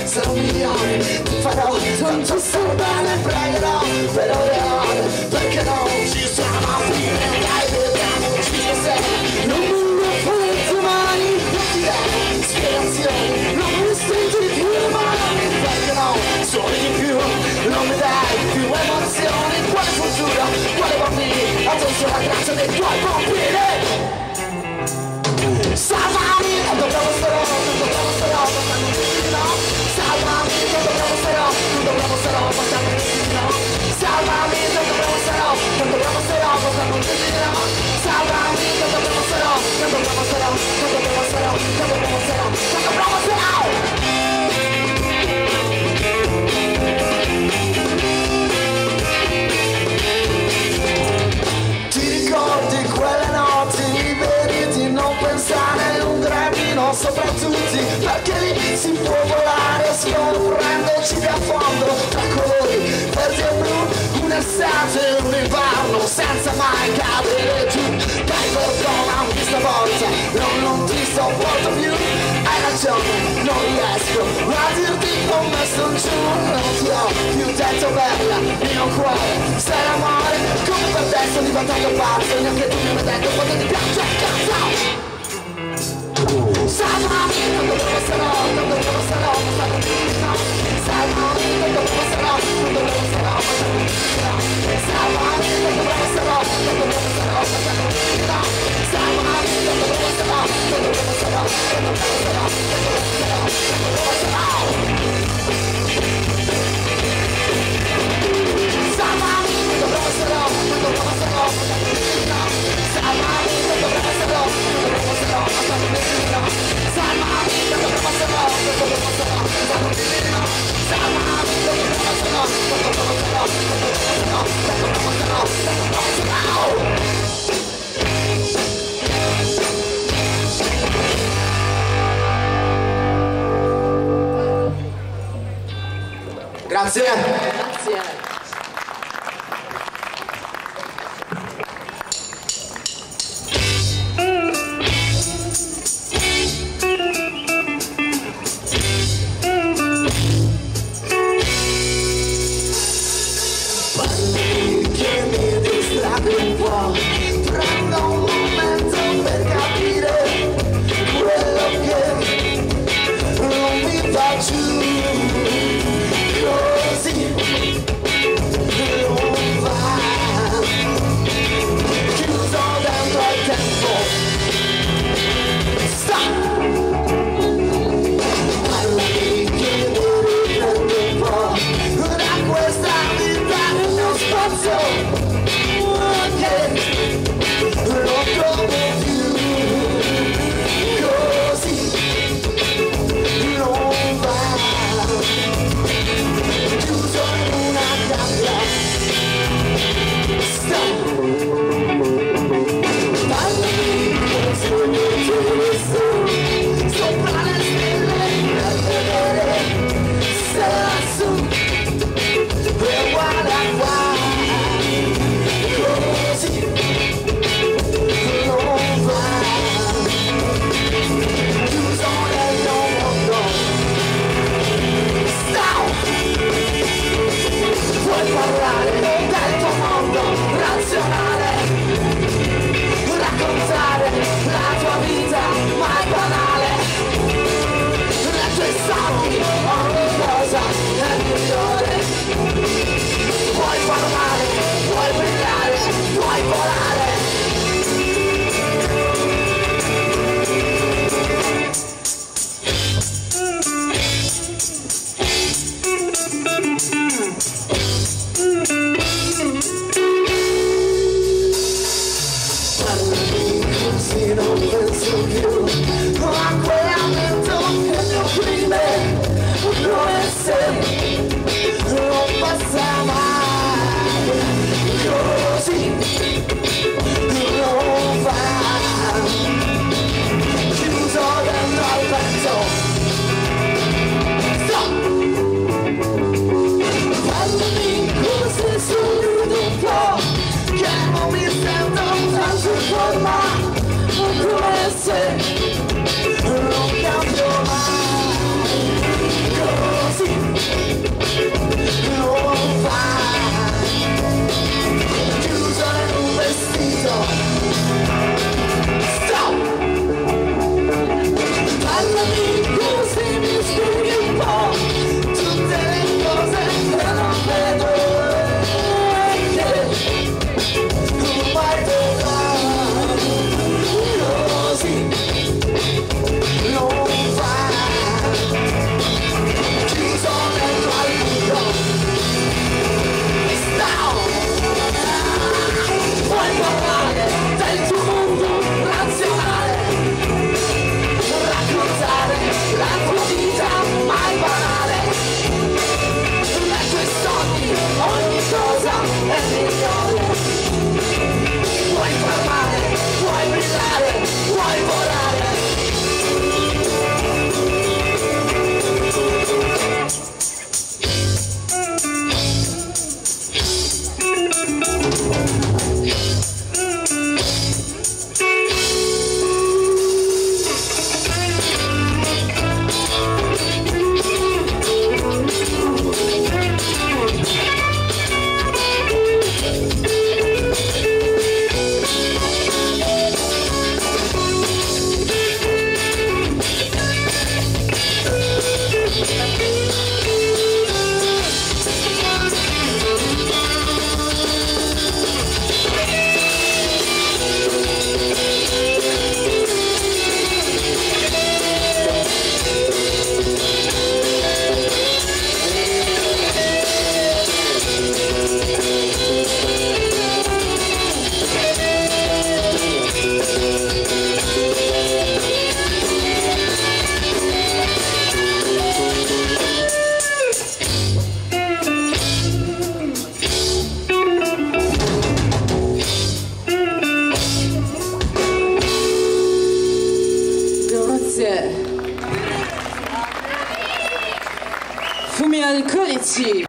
sarò milione, ti farò tanto stare bene, pregherò per ore, perché no, ci siamo fine, dai vediamoci cos'è, non mi fare mai, non ti dai ispirazione, non mi stringi più le mani, perché no, suoni di più, non mi dai più emozioni, quale futuro, quale bambini, addosso la traccia dei tuoi bambini. Salvami, non dobbiamo starò, non dobbiamo starò, passando un no. Salvami, non dobbiamo starò, non dobbiamo starò, passando un no. Salvami, non dobbiamo starò, non dobbiamo starò, passando un no. Salvami, non dobbiamo starò, non dobbiamo starò, non dobbiamo starò, non dobbiamo starò, non dobbiamo starò. Ti ricordi quelle notti liberi di non pensare un gramino sopra tutti, perché lì si può volare scorrendoci da fondo tra colori verdi e blu, un'estate, un inverno senza mai cadere giù. Dai perdona questa volta, non ti sopporto più, hai ragione, non riesco a dirti come sto giù, non ti ho più detto bella, mio cuore, sei l'amore, come per te sto diventando pazzo, neanche tu mi hai detto quando ti piace il cazzo. Salvami, non dobbiamo starò, non dobbiamo starò, passando un no. Salvami, non dobbiamo starò, non dobbiamo starò, passando un no. Salvami, non dobbiamo starò, non dobbiamo starò, passando un no. Salvami, non dobbiamo starò, non dobbiamo starò, non dobbiamo starò, non dobbiamo starò, non dobbiamo starò. Salvami, non dobbiamo starò, non dobbiamo starò, passando un no. Salvami, non dobbiamo starò, non dobbiamo starò, passando un no. Salvami, non dobbiamo starò, non dobbiamo starò, passando un no. Salvami, non dobbiamo starò, non dobbiamo starò, non dobbiamo starò, non dobbiamo starò. Grazie. Grazie. Prendo un momento per capire quello che non mi va giù, così non va, chiuso dentro al tempo, stop, parlami che mi riprendo un po' da questa vita nel mio spazio. Non trovo più, così non va, chiuso in una gabbia, sto, parlami come se sopra le stelle per vedere se lassù è uguale a qua. Puoi parlare del tuo mondo razionale, raccontare la tua vita, ma è banale. Nei tuoi sogni ogni cosa è migliore. Puoi parlare, puoi brillare, puoi volare. Così non penso più a quell'amento che mi opprime, come se non passa mai, così non va, chiuso dentro al petto, stop, tutti!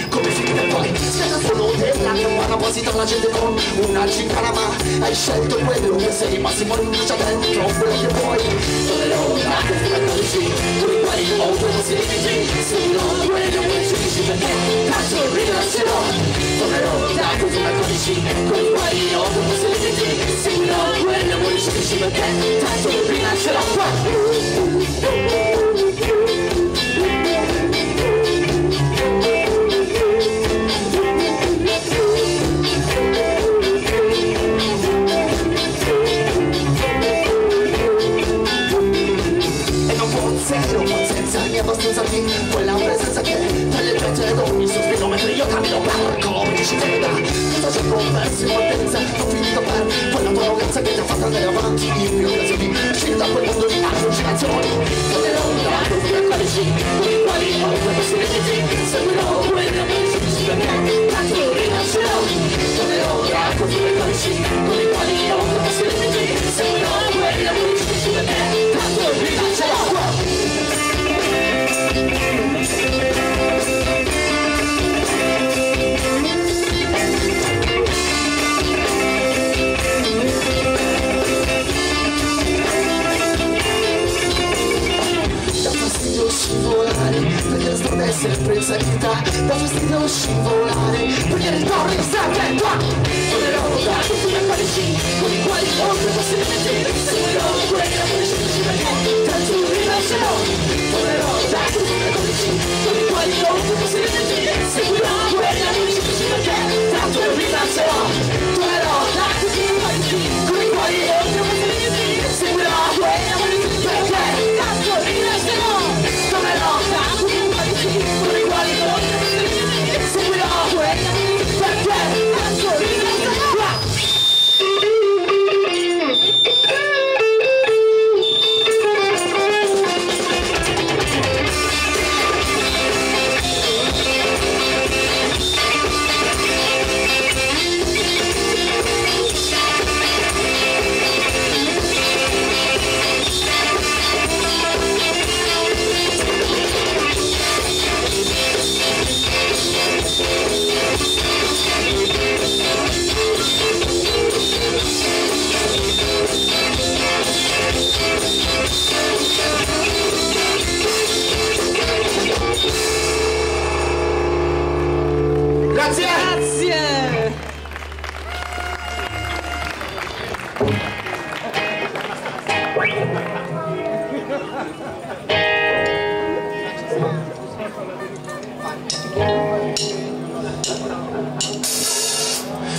Come finire poi schiena solo della campana apposita la gente con una gincana, ma hai scelto quello che sei, massimo rinuncia dentro quello che vuoi. Sono le ondate come codici con i quali oltre si limiti, seguilo quello che ci perché tanto rinascerò. Sono le ondate come codici con i quali oltre si limiti, seguilo quello che ci perché tanto rinascerò. Abbastanza di quella presenza che taglia il petto ed ogni sospiro mentre io cammino per come ci veda. Cosa c'è conversi moltezza, ho finito per quella tua arroganza che ti ha fatto andare avanti in più occasioni, uscire da quel mondo di allucinazioni. Toglierò un dato sulle codici con i quali ho quei limiti, seguirò quello che ci dici perché tanto rinascerò. Toglierò un dato sulle codici con i quali ho quei limiti, seguirò quello che ci dici perché tanto rinascerò. Scivolare, perché resto ad essere presa in ta. Da fastidio scivolare, perché ritorni sempre qua. Tornerò dato sulle codici con i quali oltre possibilmente seguirò quella polici perché tanto rinascerò. Tornerò dato sulle codici con i quali oltre possibilmente seguirò quella polici perché tanto rinascerò. Tornerò dato sulle codici con i quali oltre possibilmente seguirò quella polici perché tanto rinascerò. Tornerò dato sulle codici con i quali oltre possibilmente seguirò quella perché tanto rinascerò. Grazie! Grazie!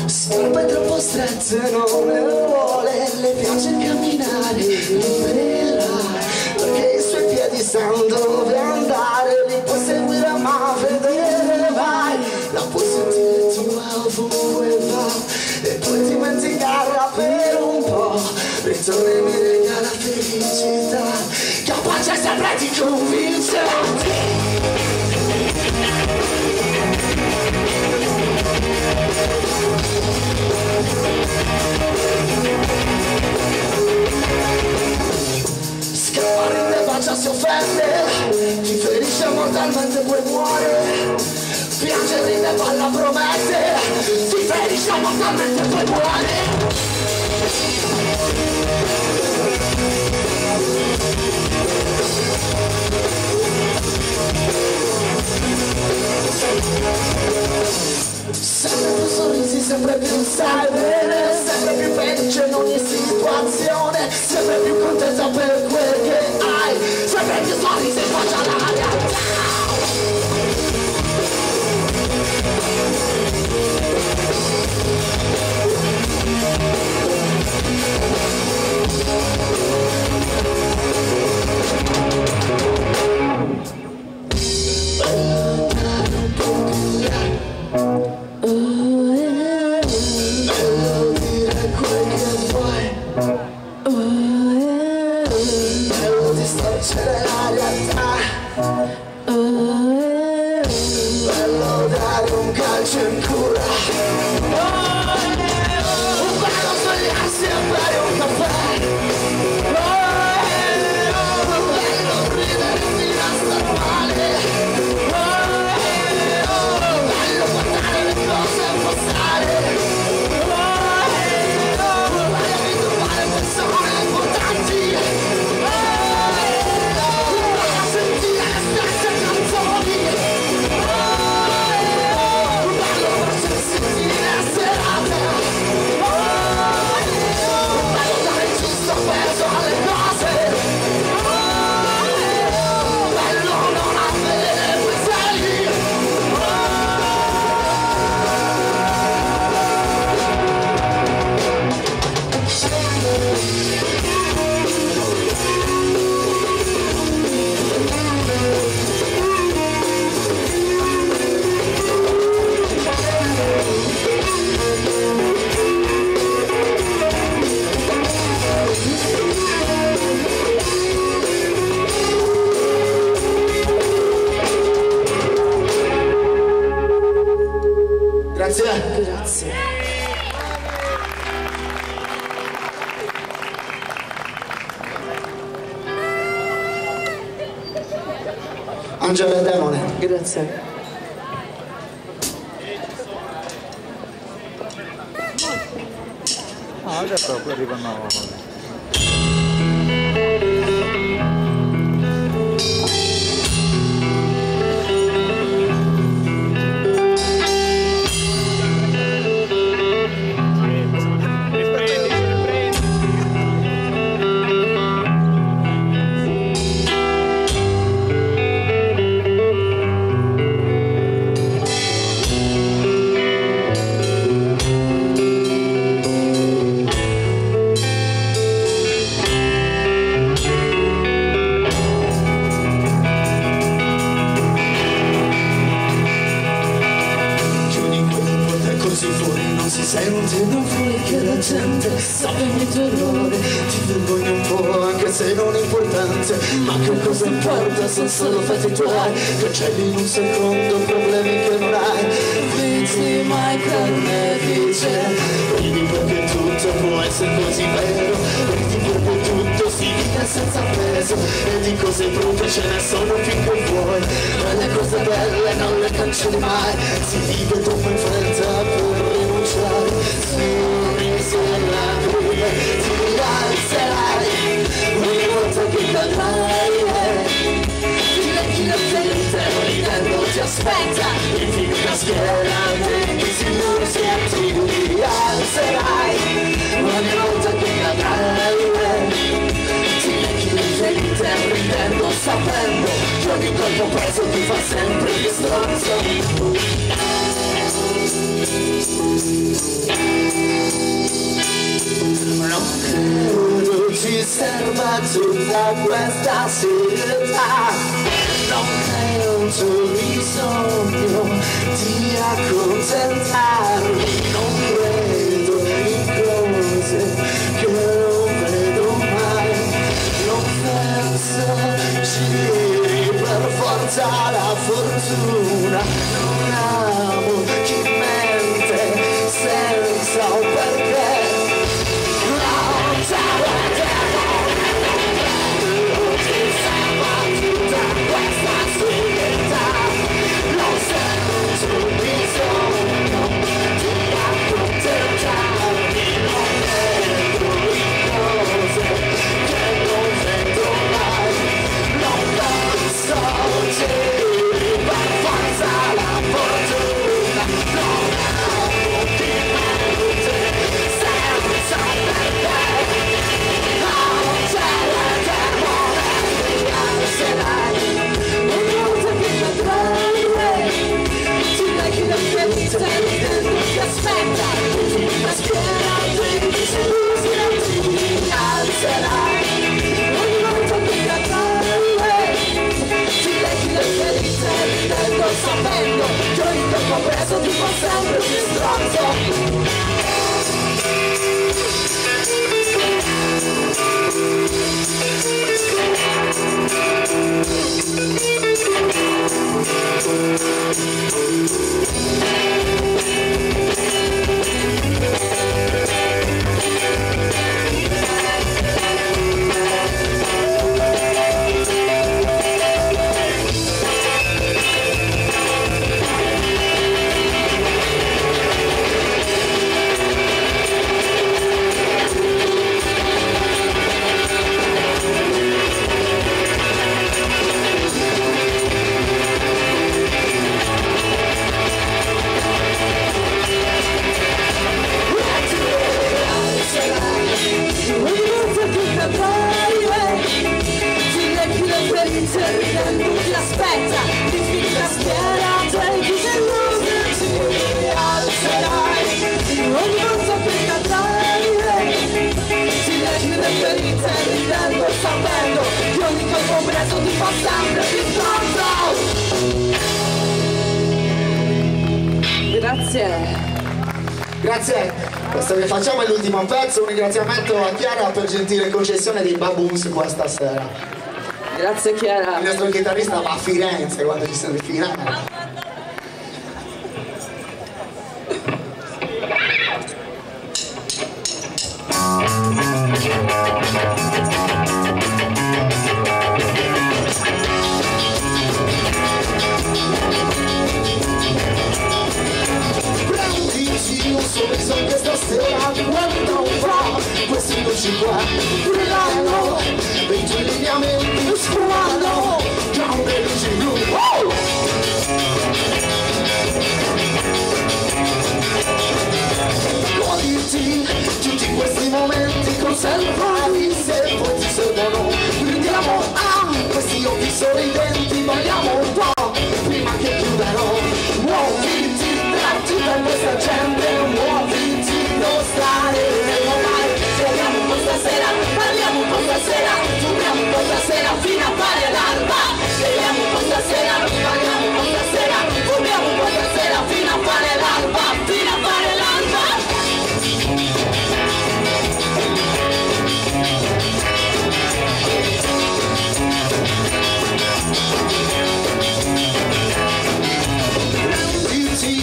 Scarpe troppo strette non le vuole, le piace camminare libera, perché i suoi piedi sanno dove andare, li puoi seguire ma vedere mai, la puoi sentire tua ovunque va, e poi dimenticarla per un po', ritorna e mi regala felicità, capace sempre di convincerti. Scappare in faccia si offende, ti ferisce mortalmente poi muore, piange ride balla promette, ti ferisce mortalmente poi muore. Sempre più sorrisi, sempre più stai bene, sempre più felice in ogni situazione, sempre più contenta per quel che hai, sempre più sorrisi in faccia alla realtà. calcio in cura. Un bello svegliarsi e bere un caffè. Un bello ridere fino a star male. Un bello guardare le cose passare. Un bello ritrovare persone importanti. Grazie. Grazie. Angelo Demone. Grazie. Ah, certo, poi arrivano. Senti non vuoi che la gente sappia il tuo errore. Ti vergogni un po' anche se non è importante. Ma che cosa importa, sono solo fatti tuoi. Cancelli in un secondo problemi che non hai. Vittima e carnefice. Ridi perché tutto può essere così vero. Ridi perché tutto si vive senza peso. E di cose brutte ce ne sono finché vuoi. Ma le cose belle non le cancelli mai. Si vive troppo in fretta per sorrisi e lacrime ti rialzerai ogni volta che cadrai ti lecchi la ferita ridendo ti aspetta il film da schiera dei disillusi e ti rialzerai ogni volta che cadrai ti lecchi le ferite ridendo sapendo che ogni colpo preso ti fa sempre più stronzo. Non credo ci serva tutta questa serietà. Non credo c'ho bisogno di accontentarmi. Non credo in cose che non vedo mai. Non penso giri per forza la fortuna. Non amo chi mente senza un perché. Sapendo che ogni tempo preso ti fa sempre più stronzo. Grazie. Grazie, questo che facciamo è l'ultimo pezzo, un ringraziamento a Chiara per gentile concessione dei baboons qua stasera. Grazie Chiara. Il nostro chitarrista va a Firenze quando ci sono le finali. Un sorriso anche stasera, guarda un po', questi luci qua brillano, e i tuoi lineamenti sfumano, con le luci blu. Goditi tutti questi momenti, conservali se poi ti servono. Brindiamo a questi occhi sorridenti, balliamo un po' prima che chiudano. Muoviti, tratti per questa gente, muoviti, non stare mai. Giochiamo un po' stasera, parliamo un po' stasera, fumiamo un po' stasera fino a fare l'alba. Beviamo un po' stasera, parliamo un po' stasera, fumiamo un po' stasera fino a fare l'alba, fino a fare l'alba.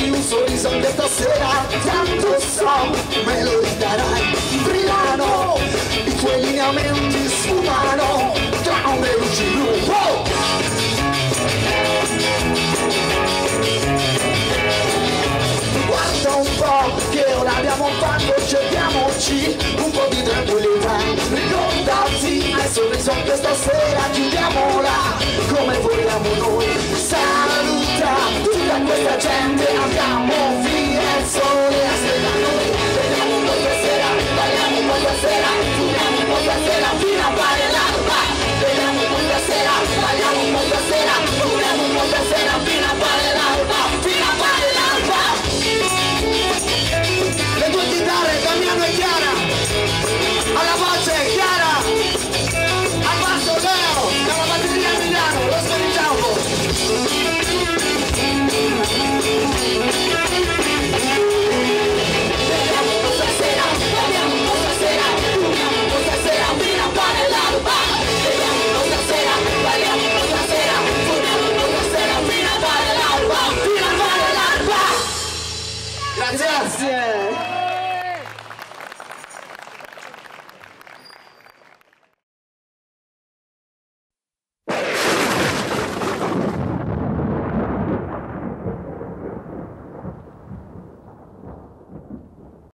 Un sorriso anche stasera, tanto so, me lo ridarai. Brillano, i tuoi lineamenti sfumano, tra le luci blu. Oh! Guarda un po' che ora abbiamo fatto, cerchiamoci un po' di tranquillità. Ricordati, hai sorriso anche stasera, chiudiamola come vogliamo noi.